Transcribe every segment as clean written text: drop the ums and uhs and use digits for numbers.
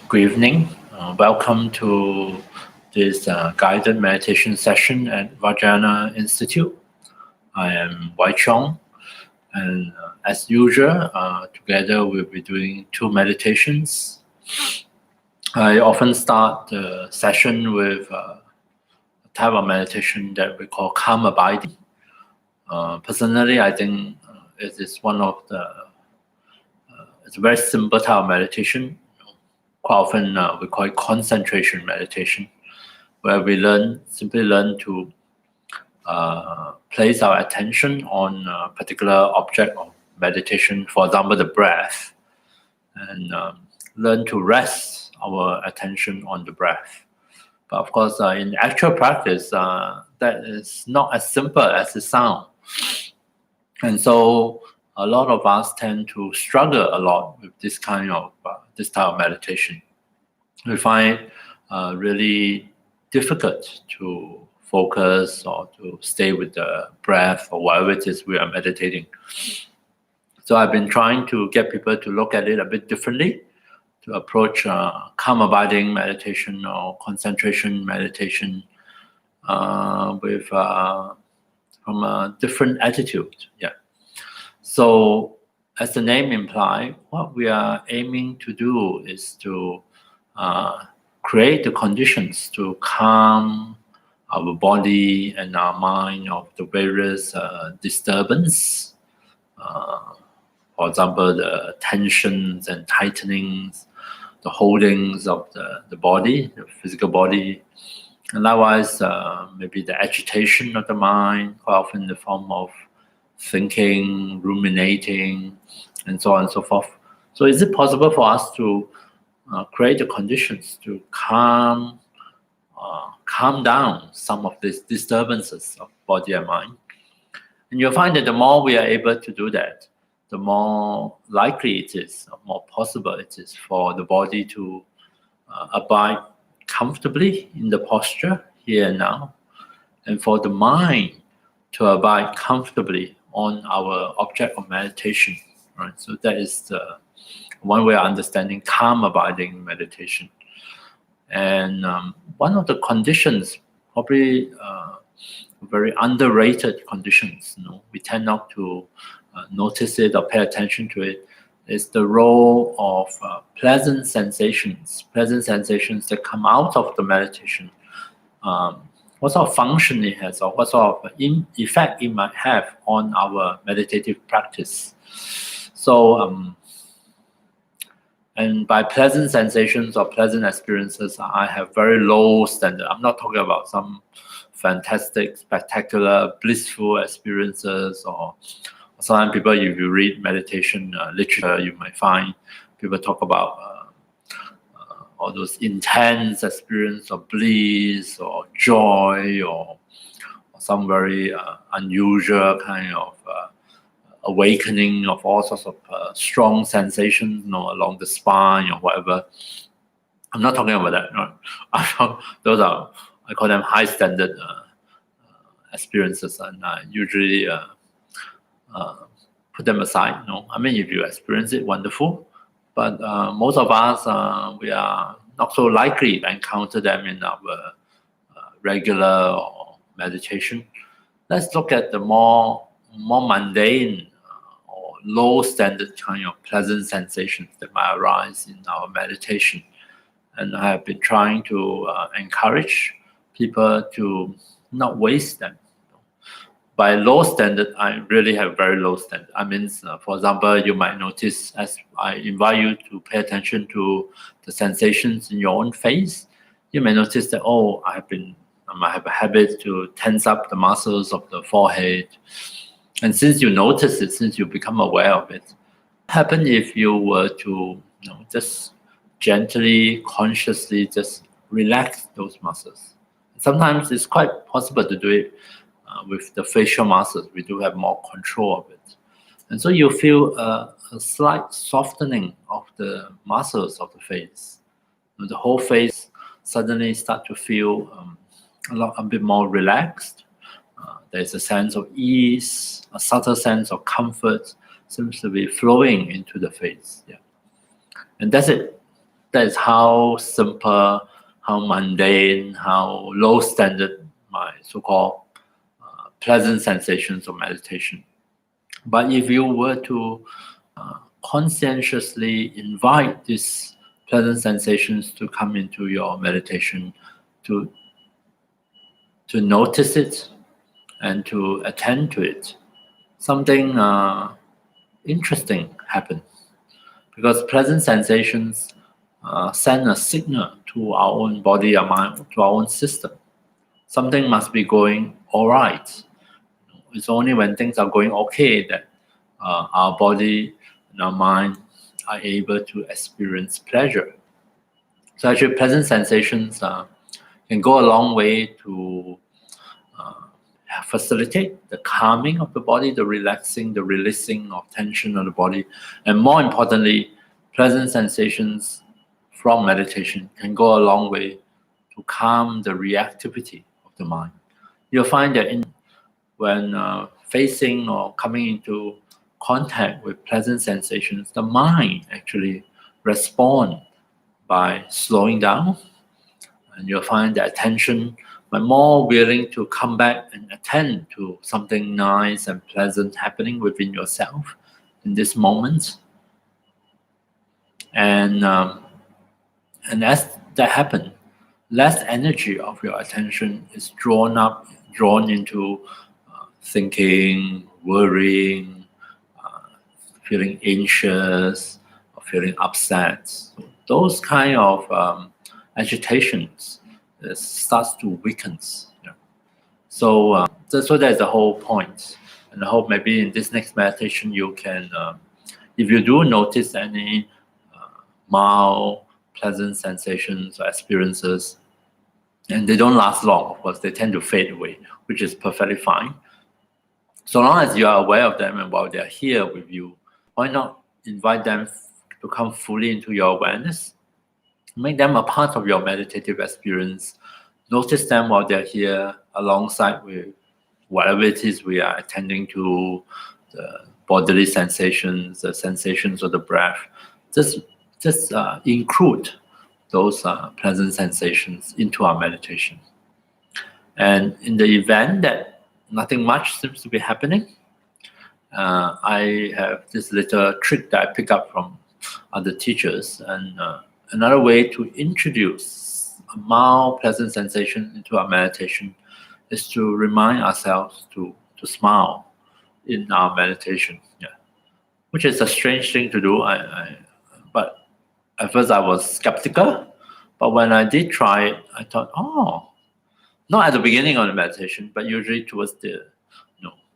Good evening. Welcome to this guided meditation session at Vajrayana Institute. I am Wai Cheong, and as usual, together we'll be doing two meditations. I often start the session with a type of meditation that we call calm abiding. Personally, I think it is one of it's a very simple type of meditation. Quite often we call it concentration meditation, where we simply learn to place our attention on a particular object of meditation, for example, the breath, and learn to rest our attention on the breath. But of course, in actual practice, that is not as simple as it sounds. And so a lot of us tend to struggle a lot with this type of meditation. We find it really difficult to focus or to stay with the breath or whatever it is we are meditating. So I've been trying to get people to look at it a bit differently, to approach calm abiding meditation or concentration meditation from a different attitude. Yeah. So as the name implies, what we are aiming to do is to create the conditions to calm our body and our mind of the various disturbance. For example, the tensions and tightenings, the holdings of the body, the physical body. And likewise, maybe the agitation of the mind, quite often in the form of thinking, ruminating, and so on and so forth. So is it possible for us to create the conditions to calm down some of these disturbances of body and mind? And you'll find that the more we are able to do that, the more likely it is, or more possible it is for the body to abide comfortably in the posture here and now, and for the mind to abide comfortably on our object of meditation. Right? So that is the one way of understanding calm abiding meditation. And one of the conditions, probably very underrated conditions, we tend not to notice it or pay attention to it, is the role of pleasant sensations that come out of the meditation. What sort of function it has, or what sort of effect it might have on our meditative practice. So, and by pleasant sensations or pleasant experiences, I have very low standard. I'm not talking about some fantastic, spectacular, blissful experiences, or sometimes people, if you read meditation literature, you might find people talk about all those intense experience of bliss or joy or some very unusual kind of awakening of all sorts of strong sensations, along the spine or whatever. I'm not talking about that. No. Those are, I call them high standard experiences, and I usually put them aside. I mean, if you experience it, wonderful. But most of us, we are not so likely to encounter them in our regular or meditation. Let's look at the more mundane or low standard kind of pleasant sensations that might arise in our meditation. And I have been trying to encourage people to not waste them. By low standard, I really have very low standard. I mean, for example, you might notice as I invite you to pay attention to the sensations in your own face, you may notice that, I might have a habit to tense up the muscles of the forehead. And since you notice it, since you become aware of it, what happens if you were to just gently, consciously just relax those muscles? Sometimes it's quite possible to do it with the facial muscles. We do have more control of it. And so you feel a slight softening of the muscles of the face. The whole face suddenly start to feel a bit more relaxed. There's a sense of ease, a subtle sense of comfort seems to be flowing into the face. Yeah. And that's it. That is how simple, how mundane, how low standard my so-called pleasant sensations of meditation. But if you were to conscientiously invite these pleasant sensations to come into your meditation, to notice it and to attend to it, something interesting happens. Because pleasant sensations send a signal to our own body, our mind, to our own system. Something must be going all right. It's only when things are going okay that our body and our mind are able to experience pleasure. So actually, pleasant sensations can go a long way to facilitate the calming of the body, the relaxing, the releasing of tension of the body, and more importantly, pleasant sensations from meditation can go a long way to calm the reactivity of the mind. You'll find that when facing or coming into contact with pleasant sensations, the mind actually responds by slowing down, and you'll find that attention but more willing to come back and attend to something nice and pleasant happening within yourself in this moment. And as that happens, less energy of your attention is drawn into thinking, worrying, feeling anxious, or feeling upset. So those kind of agitations starts to weaken. So that's the whole point. And I hope maybe in this next meditation you can, if you do notice any mild, pleasant sensations or experiences, and they don't last long, of course, they tend to fade away, which is perfectly fine. So long as you are aware of them and while they're here with you, why not invite them to come fully into your awareness? Make them a part of your meditative experience. Notice them while they're here alongside with whatever it is we are attending to, the bodily sensations, the sensations of the breath. Just include those pleasant sensations into our meditation. And in the event that nothing much seems to be happening, I have this little trick that I pick up from other teachers. And another way to introduce a mild, pleasant sensation into our meditation is to remind ourselves to smile in our meditation. Yeah. Which is a strange thing to do. But at first I was skeptical. But when I did try it, I thought, not at the beginning of the meditation, but usually towards the,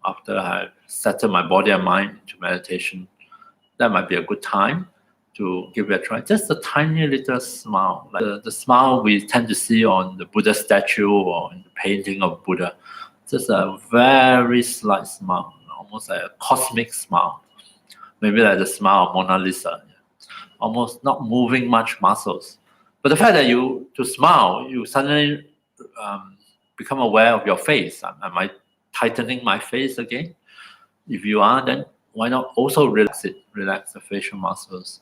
after I settle my body and mind into meditation, that might be a good time to give it a try. Just a tiny little smile, like the smile we tend to see on the Buddha statue or in the painting of Buddha. Just a very slight smile, almost like a cosmic smile. Maybe like the smile of Mona Lisa. Almost not moving much muscles. But the fact that to smile, you suddenly become aware of your face. Am I tightening my face again? If you are, then why not also relax it? Relax the facial muscles.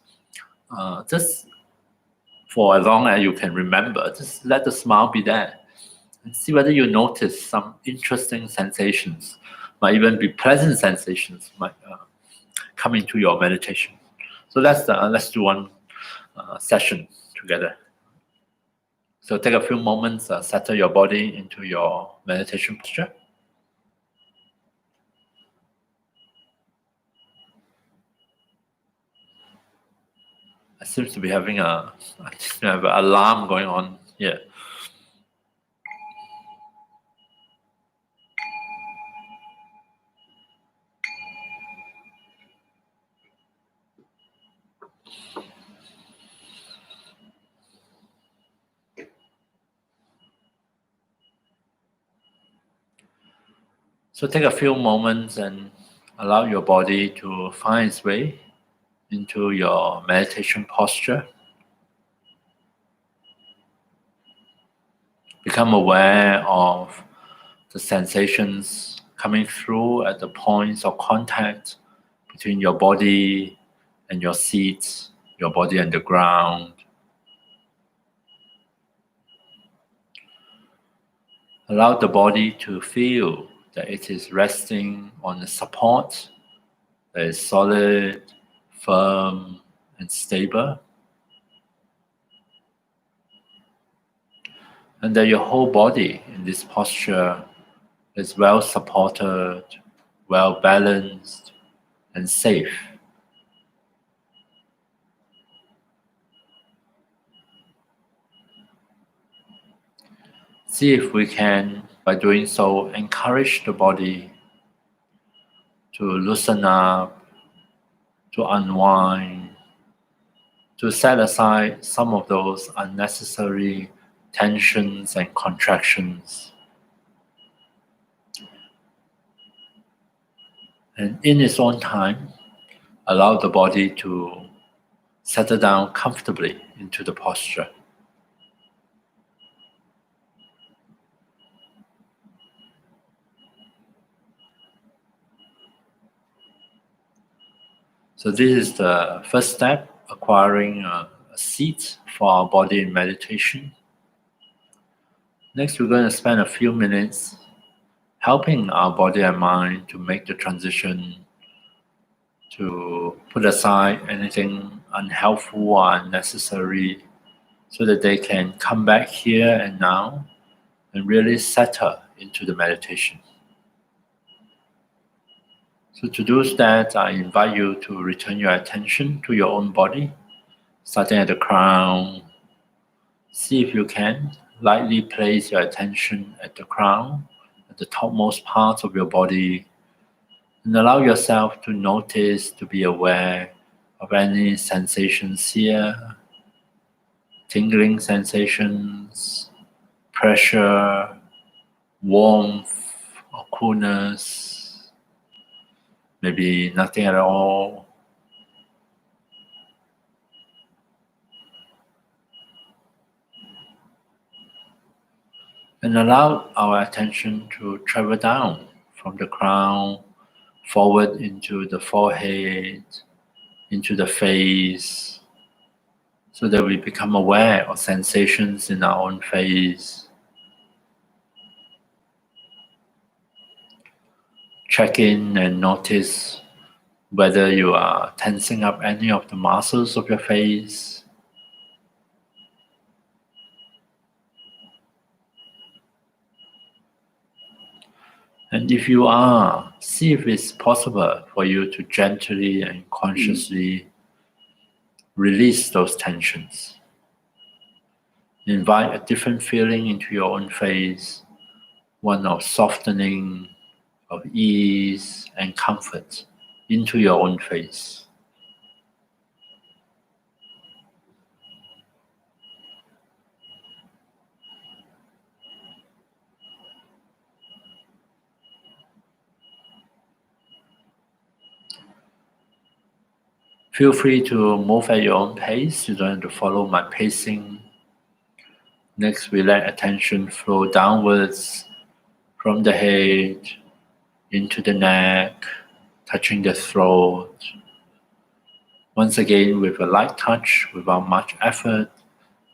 Just for as long as you can remember, just let the smile be there. And see whether you notice some interesting sensations. Might even be pleasant sensations might come into your meditation. So let's do one session together. So take a few moments, settle your body into your meditation posture. I seem to be having I have an alarm going on here. So take a few moments and allow your body to find its way into your meditation posture. Become aware of the sensations coming through at the points of contact between your body and your seat, your body and the ground, Allow the body to feel that it is resting on a support that is solid, firm, and stable, and that your whole body in this posture is well supported, well balanced, and safe. See if we can, by doing so, encourage the body to loosen up, to unwind, to set aside some of those unnecessary tensions and contractions. And in its own time, allow the body to settle down comfortably into the posture. So this is the first step, acquiring a seat for our body in meditation. Next, we're going to spend a few minutes helping our body and mind to make the transition to put aside anything unhelpful or unnecessary so that they can come back here and now and really settle into the meditation. So to do that, I invite you to return your attention to your own body, starting at the crown. See if you can lightly place your attention at the crown, at the topmost part of your body, and allow yourself to notice, to be aware of any sensations here, tingling sensations, pressure, warmth, or coolness, maybe nothing at all. And allow our attention to travel down from the crown, forward into the forehead, into the face, so that we become aware of sensations in our own face. Check in and notice whether you are tensing up any of the muscles of your face. And if you are, see if it's possible for you to gently and consciously release those tensions. Invite a different feeling into your own face, one of softening, of ease and comfort into your own face. Feel free to move at your own pace. You don't have to follow my pacing. Next, we let attention flow downwards from the head into the neck, touching the throat. Once again, with a light touch, without much effort,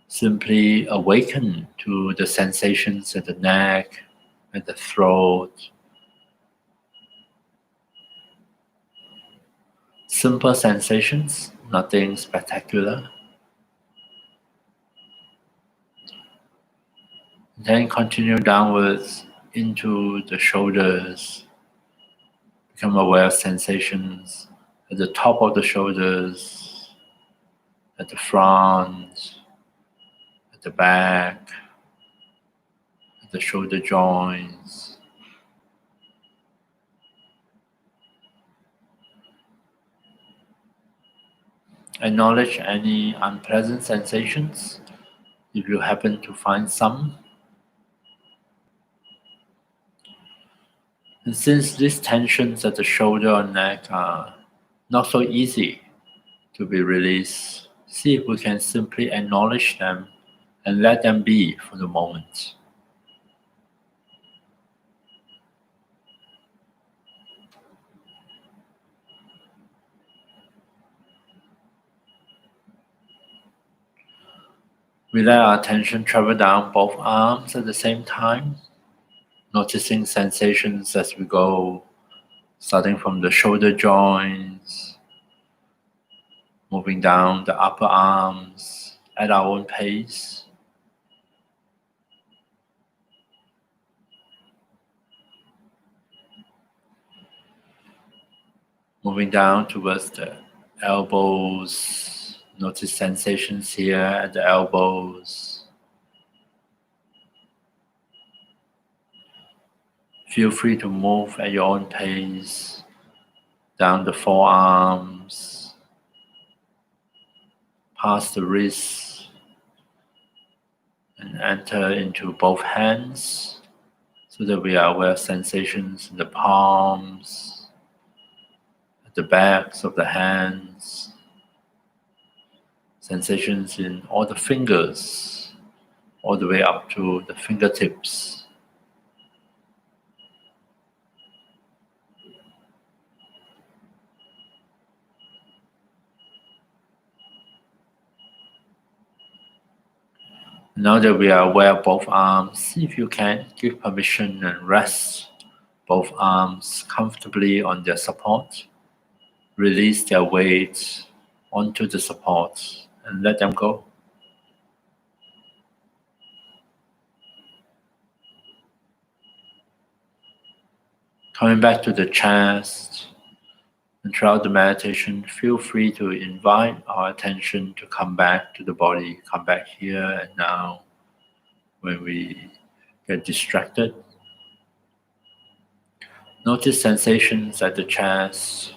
simply awaken to the sensations at the neck, at the throat. Simple sensations, nothing spectacular. Then continue downwards into the shoulders. Become aware of sensations at the top of the shoulders, at the front, at the back, at the shoulder joints. Acknowledge any unpleasant sensations if you happen to find some. And since these tensions at the shoulder or neck are not so easy to be released, see if we can simply acknowledge them and let them be for the moment. We let our attention travel down both arms at the same time. noticing sensations as we go, starting from the shoulder joints, moving down the upper arms at our own pace. Moving down towards the elbows, notice sensations here at the elbows. Feel free to move at your own pace, down the forearms, past the wrists, and enter into both hands so that we are aware of sensations in the palms, at the backs of the hands, sensations in all the fingers, all the way up to the fingertips. Now that we are aware of both arms, see if you can give permission and rest both arms comfortably on their support. Release their weight onto the support and let them go. Coming back to the chest, and throughout the meditation, feel free to invite our attention to come back to the body, come back here and now when we get distracted. Notice sensations at the chest.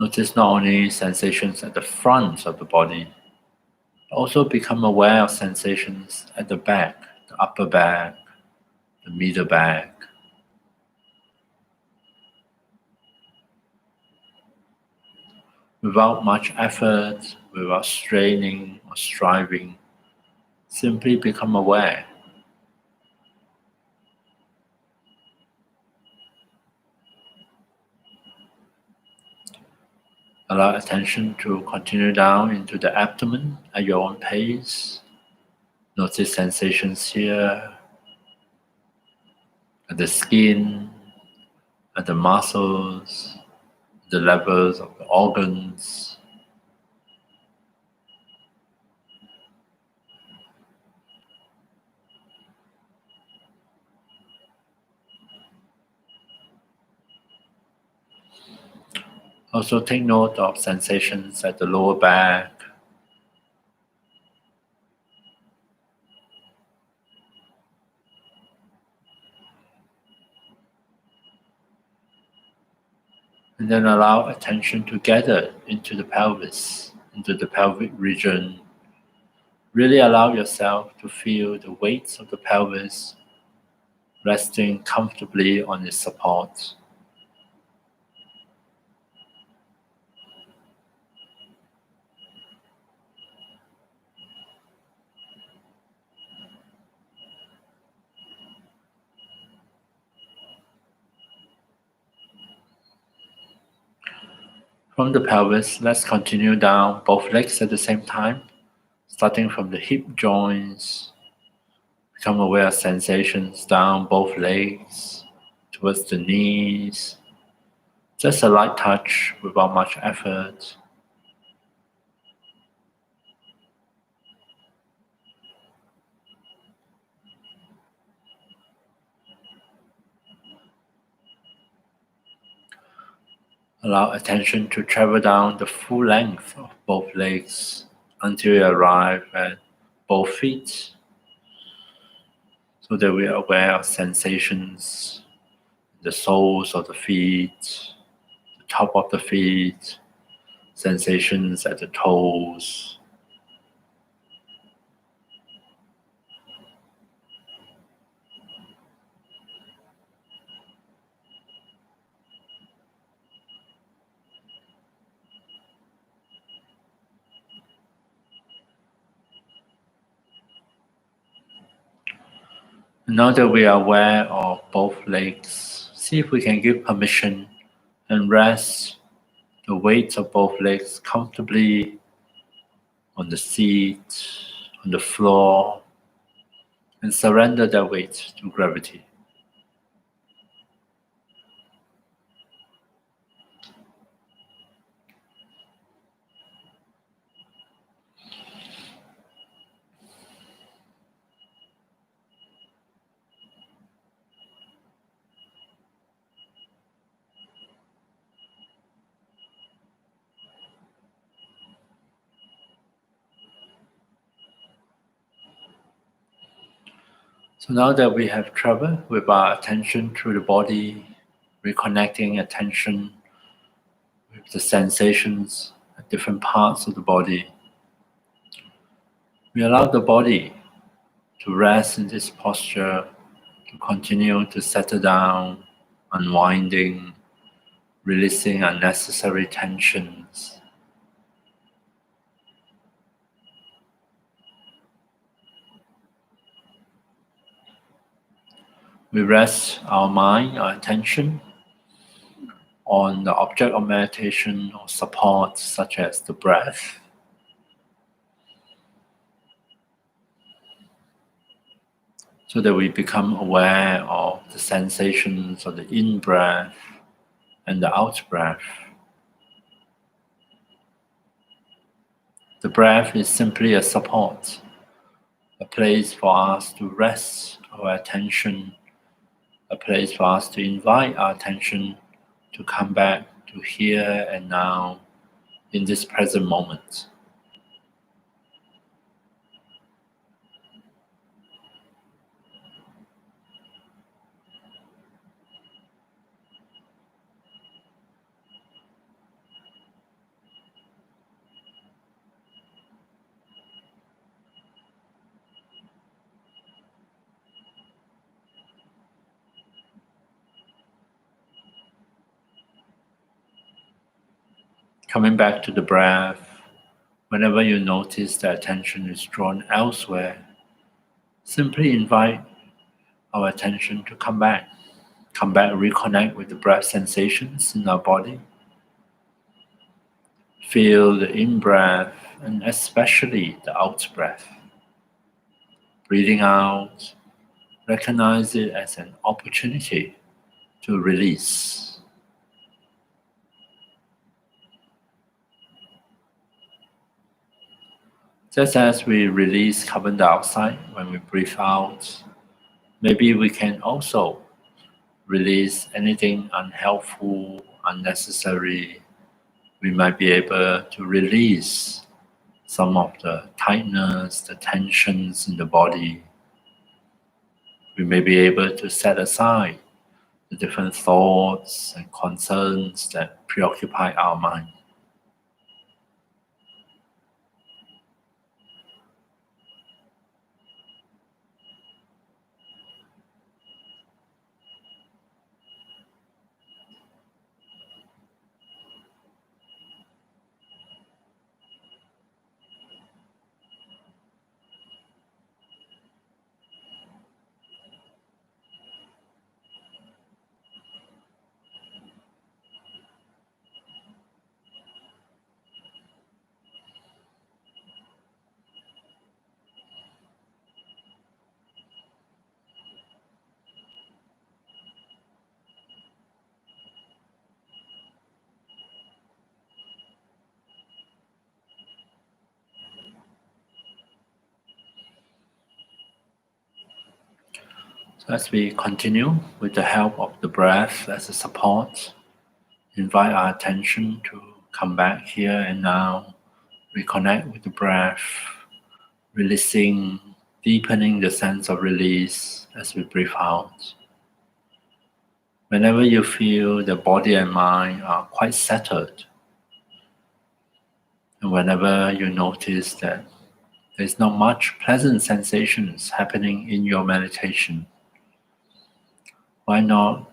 Notice not only sensations at the front of the body, also become aware of sensations at the back, the upper back, the middle back. Without much effort, without straining or striving, simply become aware. Allow attention to continue down into the abdomen at your own pace. Notice sensations here at the skin, at the muscles, the levels of the organs. Also take note of sensations at the lower back, and then allow attention to gather into the pelvis, into the pelvic region. Really allow yourself to feel the weight of the pelvis resting comfortably on its support. From the pelvis, let's continue down both legs at the same time, starting from the hip joints. Become aware of sensations down both legs, towards the knees. Just a light touch without much effort. Allow attention to travel down the full length of both legs until you arrive at both feet, so that we are aware of sensations in the soles of the feet, the top of the feet, sensations at the toes. Now that we are aware of both legs, See if we can give permission and rest the weight of both legs comfortably on the seat, on the floor, and surrender that weight to gravity. So now that we have traveled with our attention through the body, reconnecting attention with the sensations at different parts of the body, we allow the body to rest in this posture, to continue to settle down, unwinding, releasing unnecessary tensions. We rest our mind, our attention on the object of meditation or support, such as the breath. So that we become aware of the sensations of the in-breath and the out-breath. The breath is simply a support, a place for us to rest our attention, a place for us to invite our attention to come back to here and now in this present moment. Coming back to the breath, whenever you notice that attention is drawn elsewhere, simply invite our attention to come back, reconnect with the breath sensations in our body. Feel the in-breath and especially the out-breath. Breathing out, recognize it as an opportunity to release. Just as we release carbon dioxide when we breathe out, maybe we can also release anything unhelpful, unnecessary. We might be able to release some of the tightness, the tensions in the body. We may be able to set aside the different thoughts and concerns that preoccupy our mind. So as we continue with the help of the breath as a support, invite our attention to come back here and now, reconnect with the breath, releasing, deepening the sense of release as we breathe out. Whenever you feel the body and mind are quite settled, and whenever you notice that there's not much pleasant sensations happening in your meditation, why not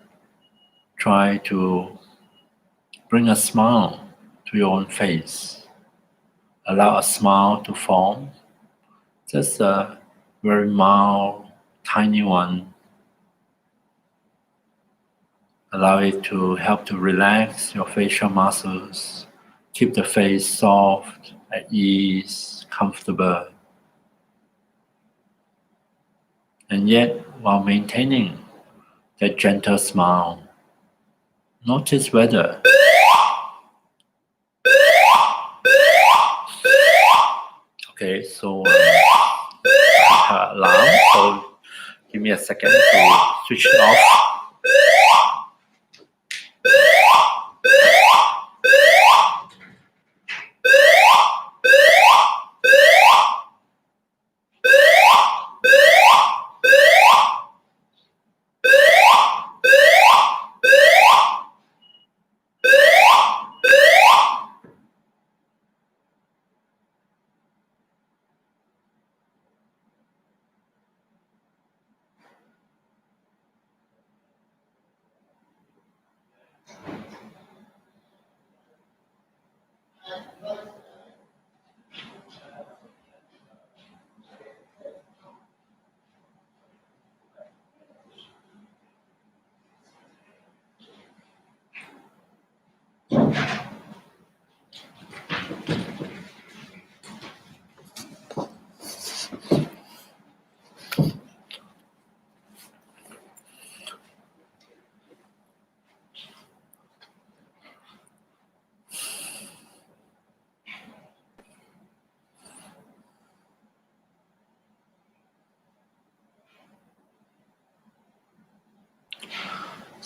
try to bring a smile to your own face? Allow a smile to form, just a very mild, tiny one. Allow it to help to relax your facial muscles, keep the face soft, at ease, comfortable, and yet while maintaining that gentle smile. Notice whether okay, so alarm. So give me a second to switch it off.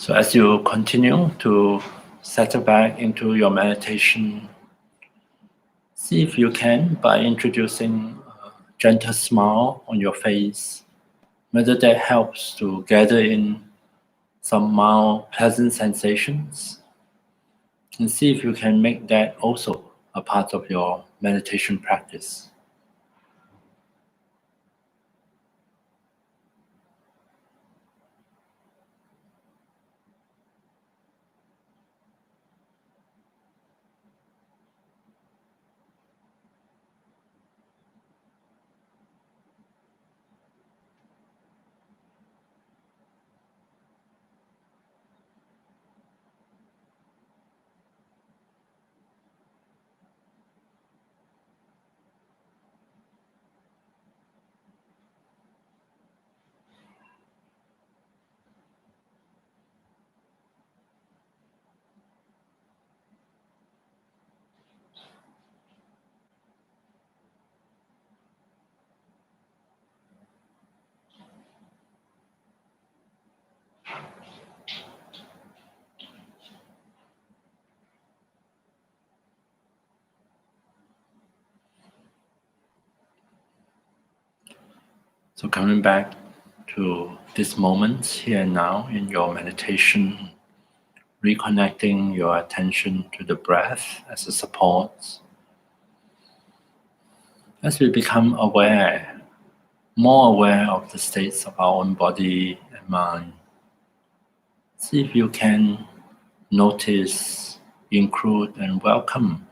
So as you continue to settle back into your meditation, see if you can, by introducing a gentle smile on your face, whether that helps to gather in some mild pleasant sensations, and see if you can make that also a part of your meditation practice. So coming back to this moment here and now in your meditation, reconnecting your attention to the breath as a support. As we become aware, more aware of the states of our own body and mind, see if you can notice, include, and welcome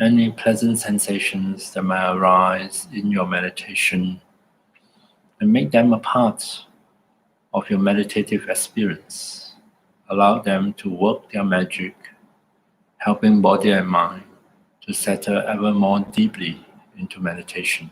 any pleasant sensations that may arise in your meditation and make them a part of your meditative experience. Allow them to work their magic, helping body and mind to settle ever more deeply into meditation.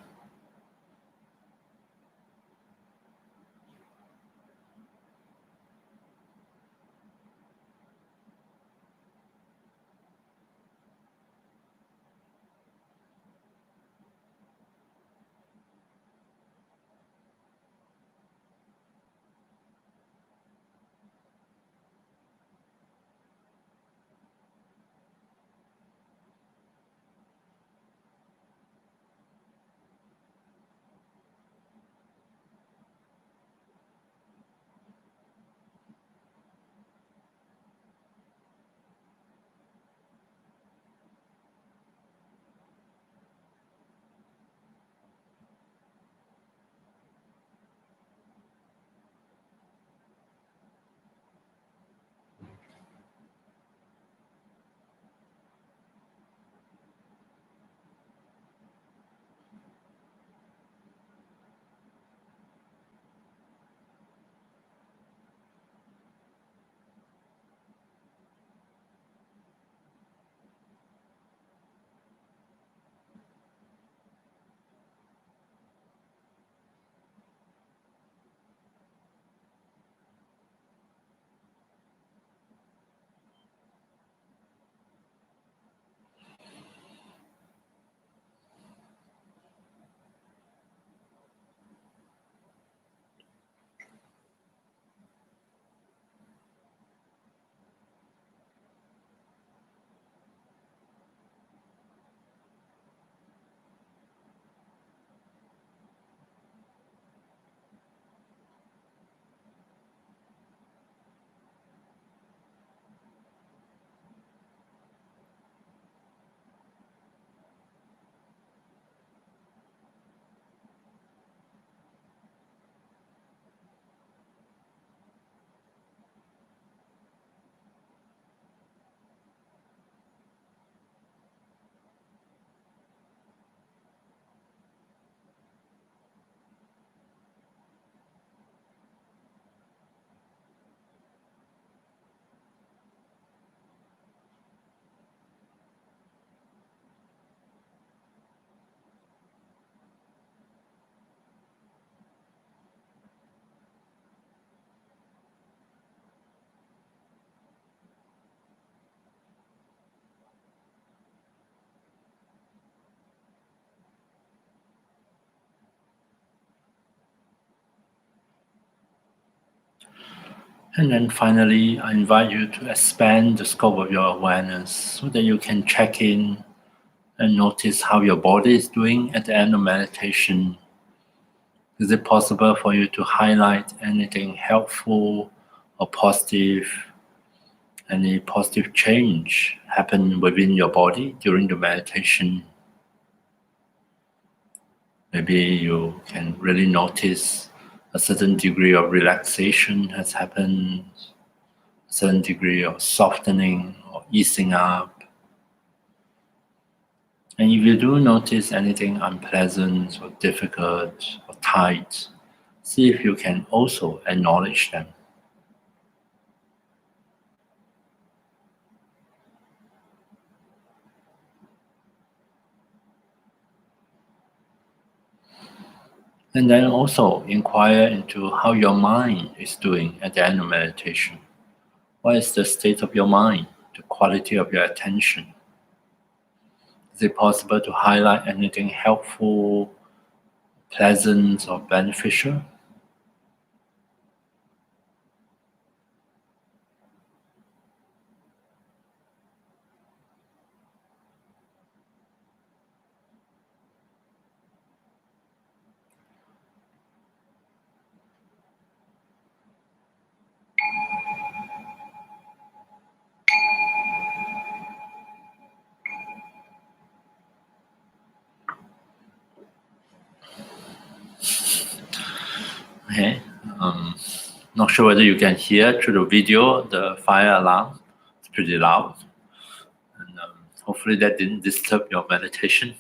And then finally, I invite you to expand the scope of your awareness so that you can check in and notice how your body is doing at the end of meditation. Is it possible for you to highlight anything helpful or positive, any positive change happen within your body during the meditation? Maybe you can really notice a certain degree of relaxation has happened, a certain degree of softening or easing up. And if you do notice anything unpleasant or difficult or tight, see if you can also acknowledge them. And then also inquire into how your mind is doing at the end of meditation. What is the state of your mind, the quality of your attention? Is it possible to highlight anything helpful, pleasant, or beneficial? Okay. Not sure whether you can hear through the video, the fire alarm. It's pretty loud. And hopefully that didn't disturb your meditation.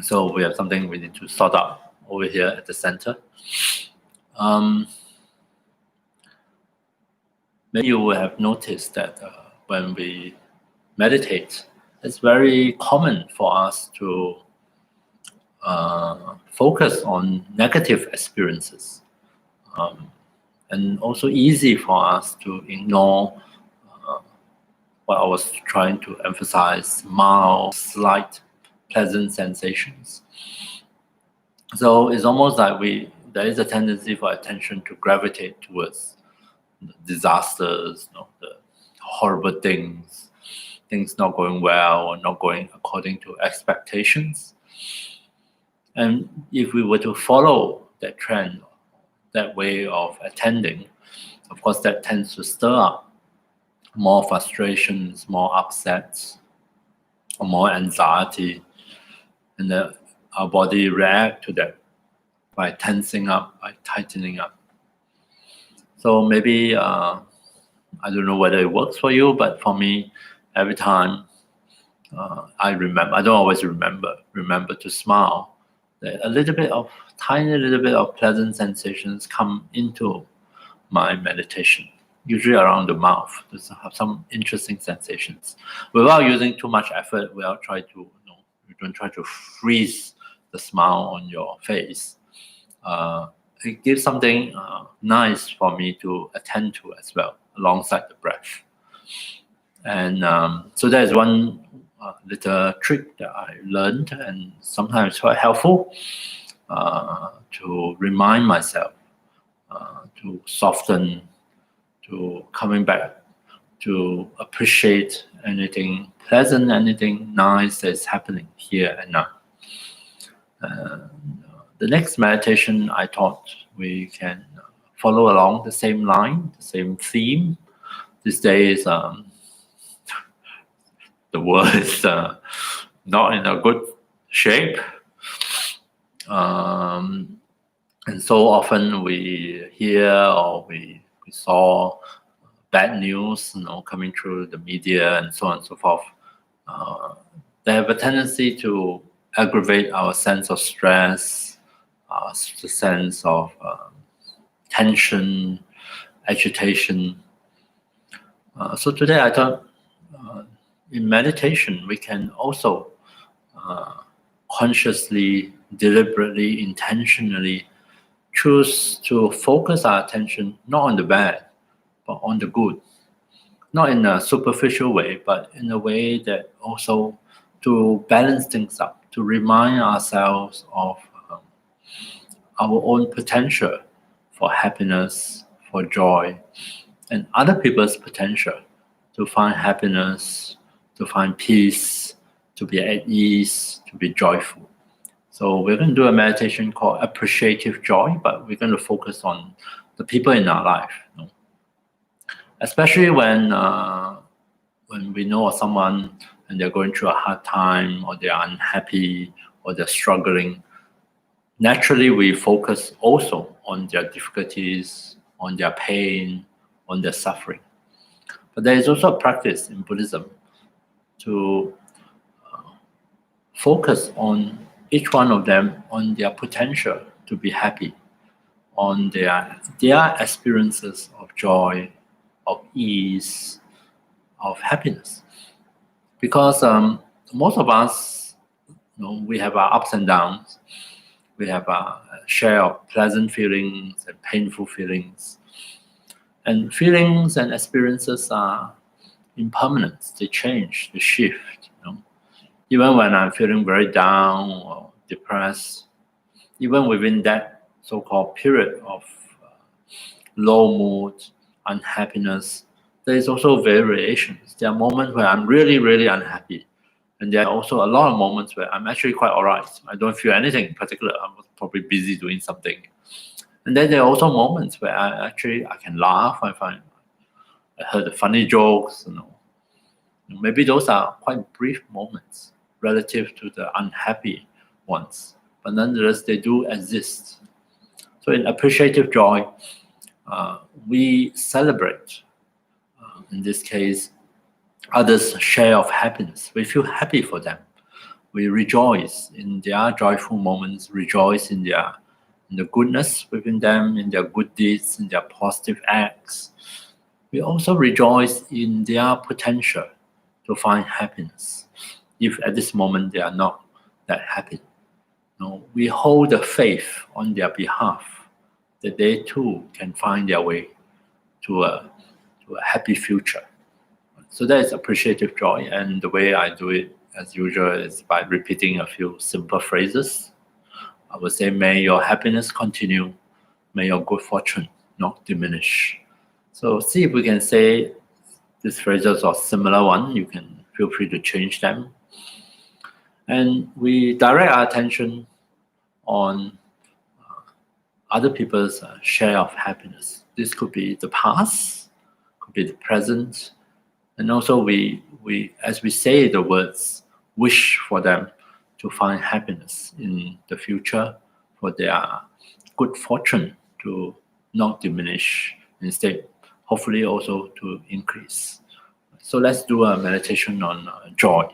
So we have something we need to sort out over here at the center. Maybe you will have noticed that when we meditate, it's very common for us to focus on negative experiences. And also easy for us to ignore what I was trying to emphasize, mild, slight, pleasant sensations. So it's almost like there is a tendency for attention to gravitate towards disasters, the horrible things not going well or not going according to expectations. And if we were to follow that trend, that way of attending, of course, that tends to stir up more frustrations, more upsets, or more anxiety, and our body react to that by tensing up, by tightening up. So maybe, I don't know whether it works for you, but for me, every time I don't always remember to smile, tiny little bit of pleasant sensations come into my meditation, usually around the mouth. There's some interesting sensations. Without using too much effort, you don't try to freeze the smile on your face. It gives something nice for me to attend to as well, alongside the breath. And so that is one little trick that I learned, and sometimes quite helpful to remind myself to soften, to coming back, to appreciate anything pleasant, anything nice that's happening here and now. The next meditation, I thought we can follow along the same line, the same theme. These days, the world is not in a good shape. And so often we hear or we saw bad news, coming through the media and so on and so forth. They have a tendency to aggravate our sense of stress, the sense of tension, agitation. So today I thought in meditation we can also consciously, deliberately, intentionally choose to focus our attention not on the bad, but on the good. Not in a superficial way, but in a way that also to balance things up, to remind ourselves of our own potential for happiness, for joy, and other people's potential to find happiness, to find peace, to be at ease, to be joyful. So we're going to do a meditation called appreciative joy, but we're going to focus on the people in our life, especially when we know of someone and they're going through a hard time, or they're unhappy, or they're struggling. Naturally, we focus also on their difficulties, on their pain, on their suffering. But there is also a practice in Buddhism to focus on each one of them, on their potential to be happy, on their experiences of joy, of ease, of happiness. Because most of us, we have our ups and downs. We have a share of pleasant feelings and painful feelings. And feelings and experiences are impermanent. They change, they shift. Even when I'm feeling very down or depressed, even within that so-called period of low mood, unhappiness, there is also variations. There are moments where I'm really, really unhappy. And there are also a lot of moments where I'm actually quite all right. I don't feel anything in particular. I'm probably busy doing something. And then there are also moments where I can laugh. I heard the funny jokes. Maybe those are quite brief moments relative to the unhappy ones. But nonetheless, they do exist. So in appreciative joy, we celebrate, in this case, others' share of happiness. We feel happy for them. We rejoice in their joyful moments, rejoice in the goodness within them, in their good deeds, in their positive acts. We also rejoice in their potential to find happiness, if at this moment they are not that happy. We hold the faith on their behalf that they too can find their way to a happy future. So that is appreciative joy, and the way I do it, as usual, is by repeating a few simple phrases. I would say, may your happiness continue, may your good fortune not diminish. So see if we can say these phrases or similar one. You can feel free to change them. And we direct our attention on other people's share of happiness. This could be the past, could be the present, and also we as we say the words, wish for them to find happiness in the future, for their good fortune to not diminish, instead, hopefully also to increase. So let's do a meditation on joy.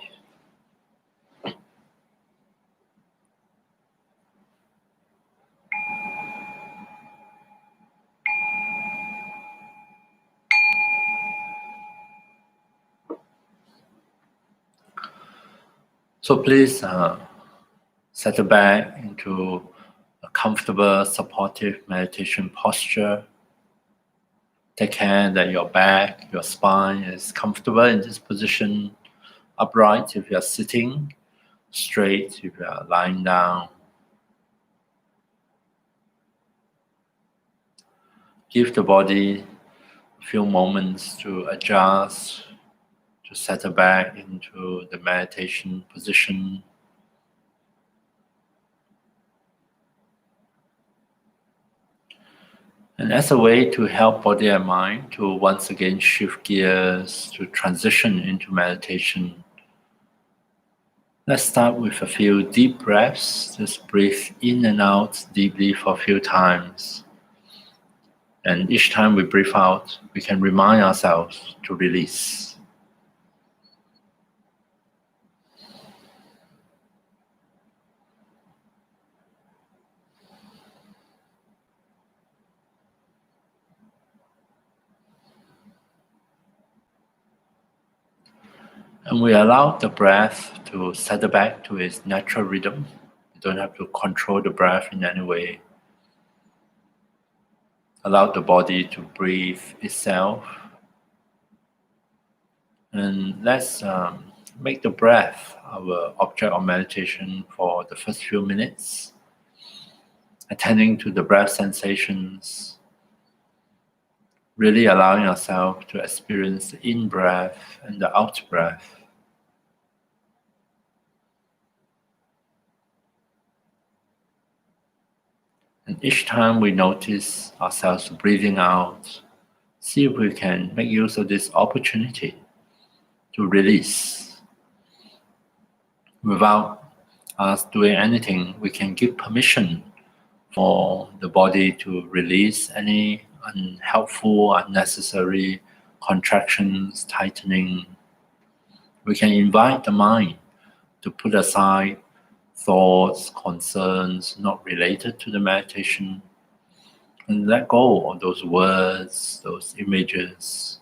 So please settle back into a comfortable, supportive meditation posture. Take care that your back, your spine is comfortable in this position, upright if you are sitting, straight if you are lying down. Give the body a few moments to adjust, to settle back into the meditation position. And as a way to help body and mind to once again shift gears, to transition into meditation, let's start with a few deep breaths. Just breathe in and out deeply for a few times. And each time we breathe out, we can remind ourselves to release. And we allow the breath to settle back to its natural rhythm. You don't have to control the breath in any way. Allow the body to breathe itself. And let's make the breath our object of meditation for the first few minutes, attending to the breath sensations, really allowing yourself to experience the in-breath and the out-breath. And each time we notice ourselves breathing out, see if we can make use of this opportunity to release. Without us doing anything, we can give permission for the body to release any unhelpful, unnecessary contractions, tightening. We can invite the mind to put aside thoughts, concerns not related to the meditation, and let go of those words, those images.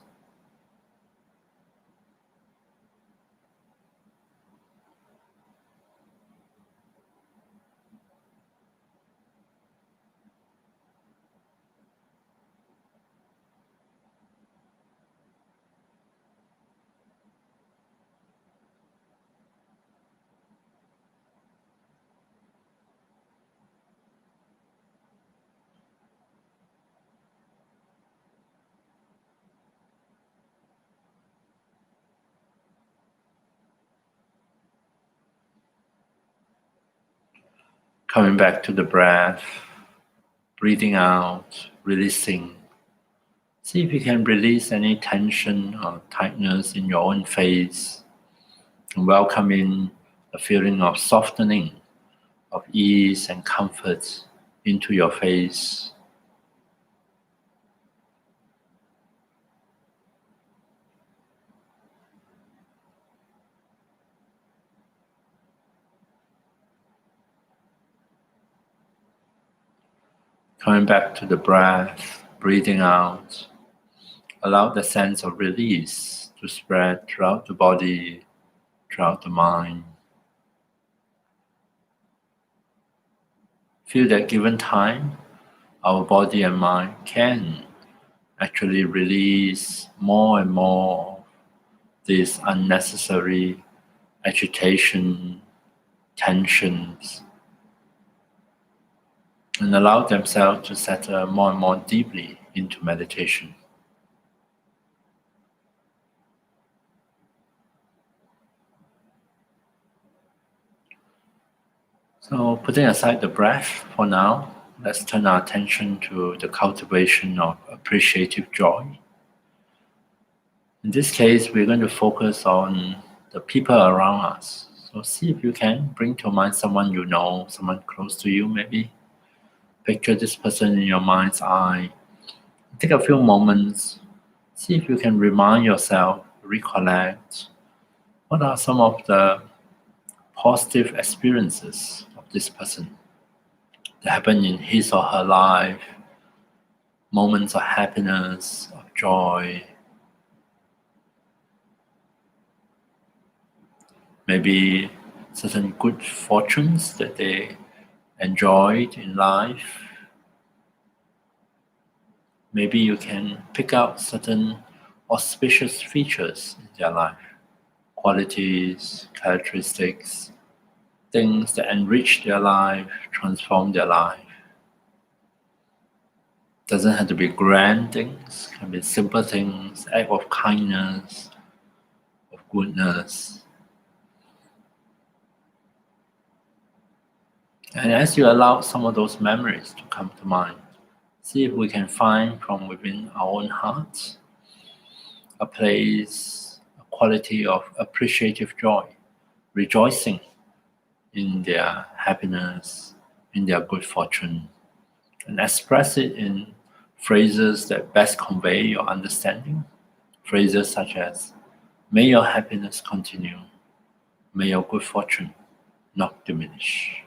Coming back to the breath, breathing out, releasing. See if you can release any tension or tightness in your own face, and welcome in a feeling of softening, of ease and comfort into your face. Coming back to the breath, breathing out, allow the sense of release to spread throughout the body, throughout the mind. Feel that given time, our body and mind can actually release more and more this unnecessary agitation, tensions, and allow themselves to settle more and more deeply into meditation. So putting aside the breath for now, let's turn our attention to the cultivation of appreciative joy. In this case, we're going to focus on the people around us. So see if you can bring to mind someone you know, someone close to you maybe. Picture this person in your mind's eye. Take a few moments. See if you can remind yourself, recollect, what are some of the positive experiences of this person that happened in his or her life, moments of happiness, of joy, maybe certain good fortunes that they enjoyed in life. Maybe you can pick out certain auspicious features in their life, qualities, characteristics, things that enrich their life, transform their life. Doesn't have to be grand things, can be simple things, act of kindness, of goodness. And as you allow some of those memories to come to mind, see if we can find from within our own hearts a place, a quality of appreciative joy, rejoicing in their happiness, in their good fortune, and express it in phrases that best convey your understanding. Phrases such as, may your happiness continue, may your good fortune not diminish.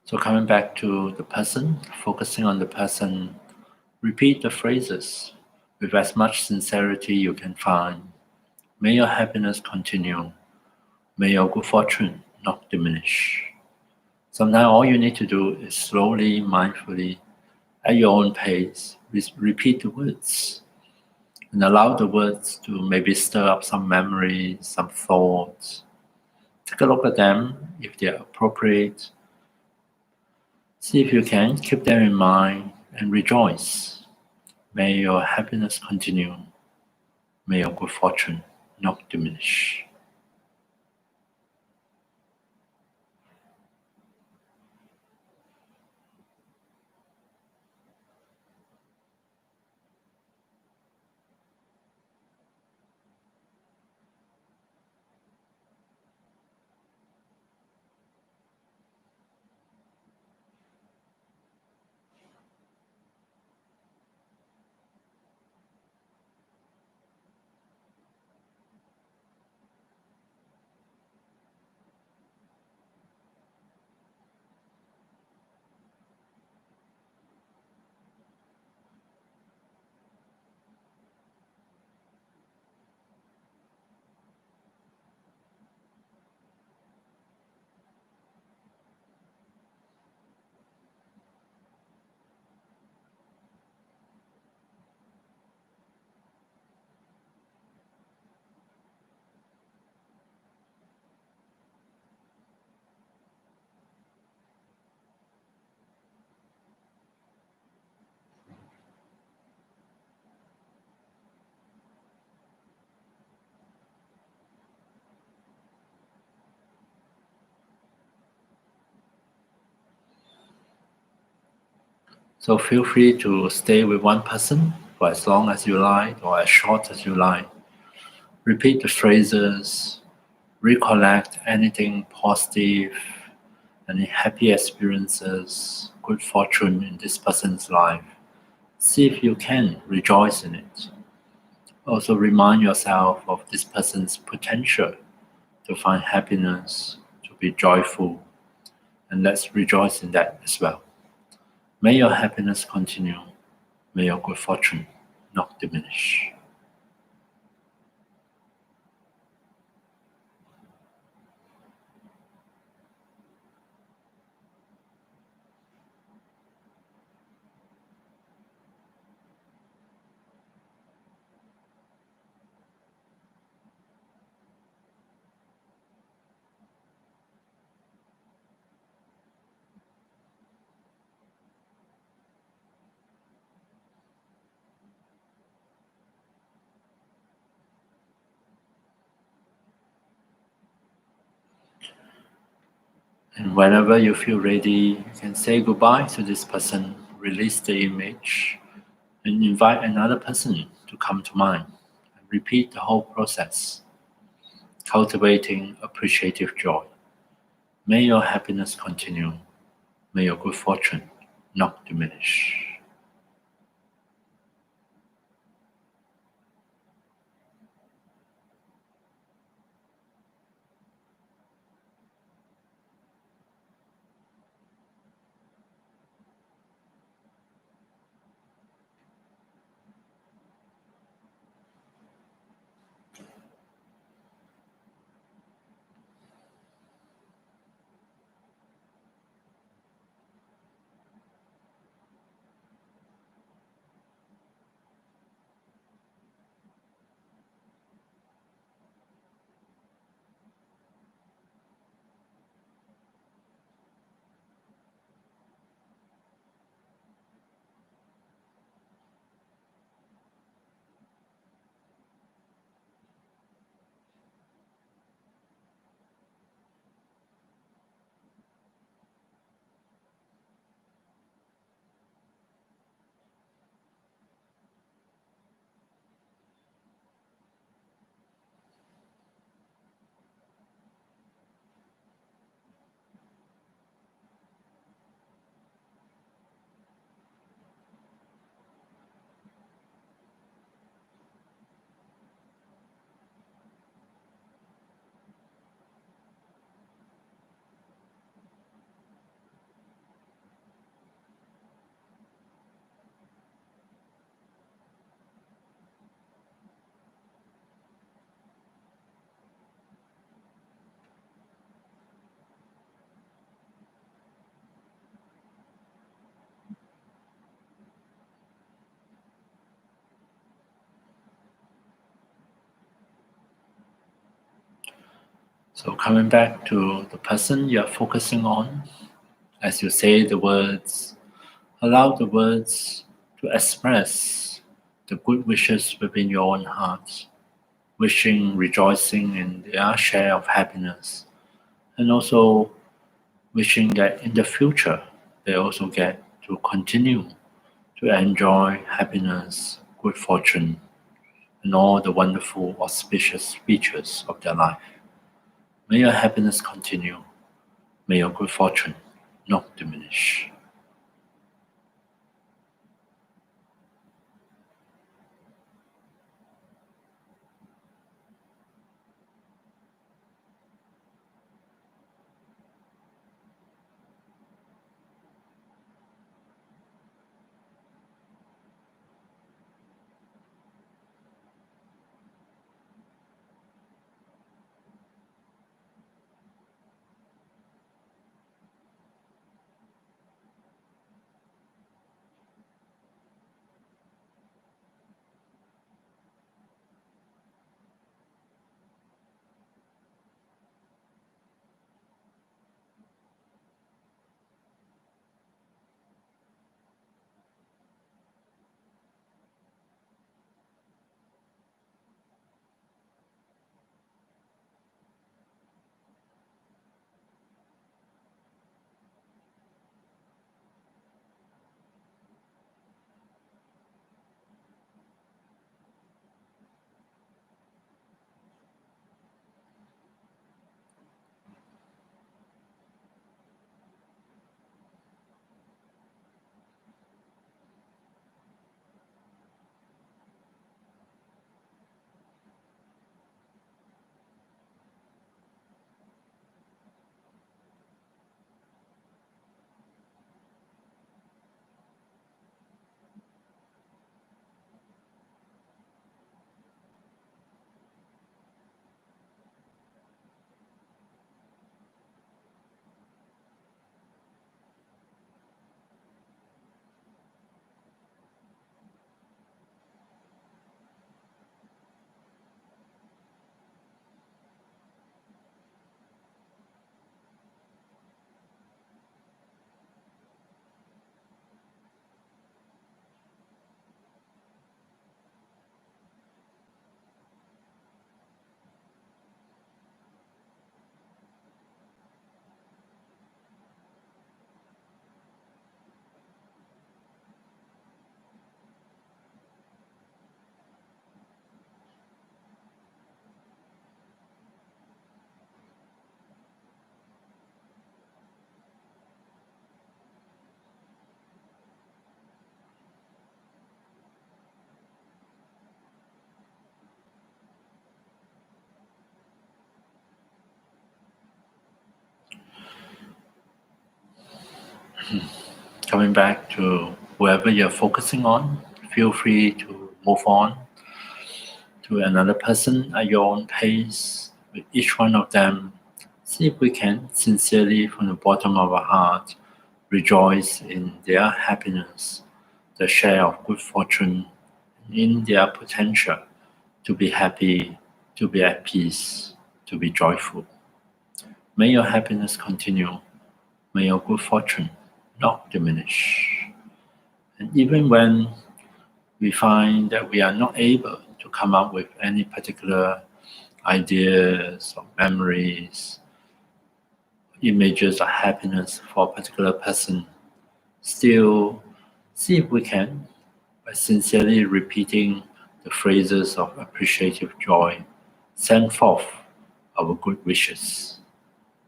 So coming back to the person, focusing on the person, Repeat the phrases with as much sincerity you can find. May your happiness continue. May your good fortune not diminish. Sometimes all you need to do is slowly, mindfully, at your own pace, repeat the words and allow the words to maybe stir up some memories, some thoughts. Take a look at them if they are appropriate. See if you can keep them in mind and rejoice. May your happiness continue. May your good fortune not diminish. So feel free to stay with one person for as long as you like or as short as you like. Repeat the phrases, recollect anything positive, any happy experiences, good fortune in this person's life. See if you can rejoice in it. Also remind yourself of this person's potential to find happiness, to be joyful, and let's rejoice in that as well. May your happiness continue. May your good fortune not diminish. And whenever you feel ready, you can say goodbye to this person, release the image, and invite another person to come to mind. And repeat the whole process, cultivating appreciative joy. May your happiness continue. May your good fortune not diminish. So coming back to the person you're focusing on, as you say the words, allow the words to express the good wishes within your own heart, wishing, rejoicing in their share of happiness, and also wishing that in the future they also get to continue to enjoy happiness, good fortune, and all the wonderful auspicious features of their life. May your happiness continue. May your good fortune not diminish. Coming back to whoever you're focusing on, feel free to move on to another person at your own pace. With each one of them, see if we can sincerely, from the bottom of our heart, rejoice in their happiness, the share of good fortune, in their potential to be happy, to be at peace, to be joyful. May your happiness continue. May your good fortune not diminish. And even when we find that we are not able to come up with any particular ideas or memories, images of happiness for a particular person, still see if we can, by sincerely repeating the phrases of appreciative joy, send forth our good wishes.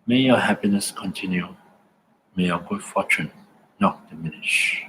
May your happiness continue. May your good fortune not diminish.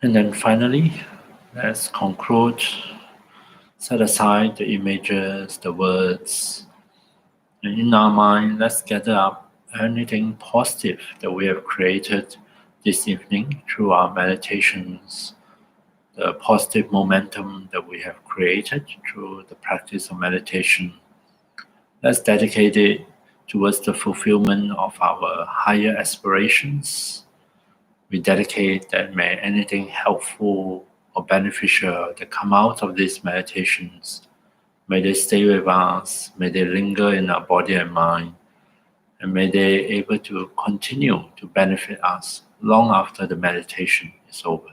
And then finally, let's conclude. Set aside the images, the words, and in our mind, let's gather up anything positive that we have created this evening through our meditations, the positive momentum that we have created through the practice of meditation. Let's dedicate it towards the fulfillment of our higher aspirations. We dedicate that may anything helpful or beneficial that come out of these meditations, may they stay with us, may they linger in our body and mind, and may they be able to continue to benefit us long after the meditation is over.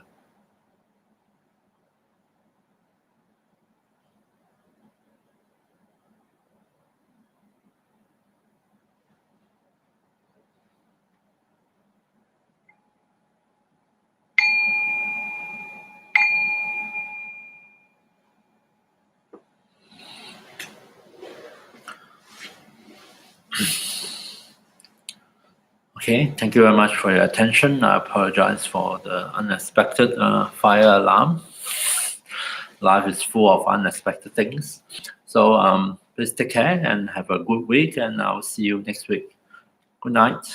Okay, thank you very much for your attention. I apologize for the unexpected fire alarm. Life is full of unexpected things. So please take care and have a good week, and I'll see you next week. Good night.